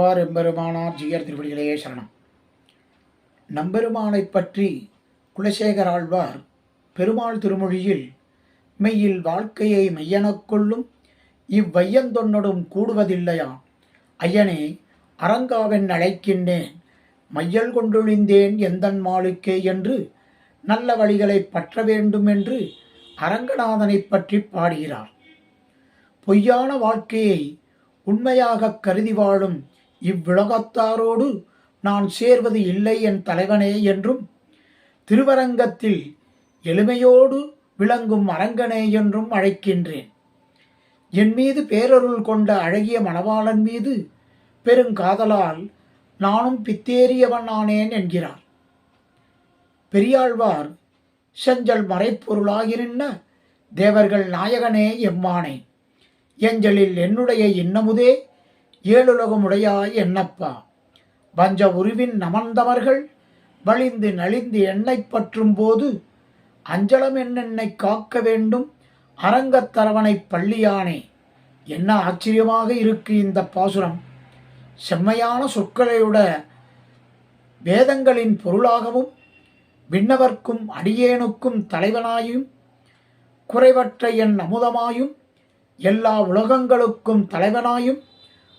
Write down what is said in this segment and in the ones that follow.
ஆழ்வார் எம்பெருமானார் ஜீயர் திருவடிகளே சரணம். நம்பெருமானை பற்றி குலசேகர ஆழ்வார் பெருமாள் திருமொழியில் மெய்யில் வாழ்க்கையை மெய்யெனக் கொள்ளும் இவ்வையந்தொன்னொடும் கூடுவதில்லையா ஐயனே அரங்காவென் அழைக்கின்றேன் மையல் கொண்டொழிந்தேன் எந்தன் மாளுக்கே என்று நல்ல வழிகளை பற்ற வேண்டும் என்று அரங்கநாதனை பற்றி பாடுகிறார். பொய்யான வாழ்க்கையை உண்மையாக கருதி வாழும் இவ்வுலகத்தாரோடு நான் சேர்வது இல்லை என் தலைவனே என்றும், திருவரங்கத்தில் எளிமையோடு விளங்கும் அரங்கனே என்றும் அழைக்கின்றேன். என் மீது பேரருள் கொண்ட அழகிய மணவாளன் மீது பெருங்காதலால் நானும் பித்தேறியவன் ஆனேன் என்கிறார். பெரியாழ்வார் செஞ்சல் மறைப்பொருளாகிருந்த தேவர்கள் நாயகனே எம்மானே எஞ்சலில் என்னுடைய இன்னமுதே ஏழுலகமுடையாய் என்னப்பா வஞ்ச உருவின் நமர்ந்தவர்கள் வழிந்து நலிந்து எண்ணை பற்றும் போது அஞ்சலம் என்னை காக்க வேண்டும் அரங்கத்தரவனை பள்ளியானே. என்ன ஆச்சரியமாக இருக்கு இந்த பாசுரம். செம்மையான சொற்களையுட வேதங்களின் பொருளாகவும் விண்ணவர்க்கும் அடியேனுக்கும் தலைவனாயும் குறைவற்ற என் அமுதமாயும் எல்லா உலகங்களுக்கும் தலைவனாயும்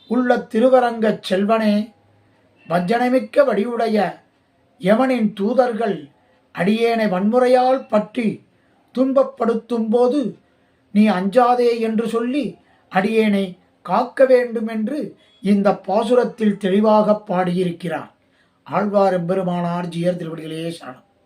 உள்ள திருவரங்கச் செல்வனே, வஞ்சனமிக்க வடிவுடைய யமனின் தூதர்கள் அடியேனை வன்முறையால் பற்றி துன்பப்படுத்தும் போது நீ அஞ்சாதே என்று சொல்லி அடியேனை காக்க வேண்டும் என்று இந்த பாசுரத்தில் தெளிவாக பாடியிருக்கிறார். ஆழ்வார் எம்பெருமானார் ஜீயர் திருவடிகளே சரணம்.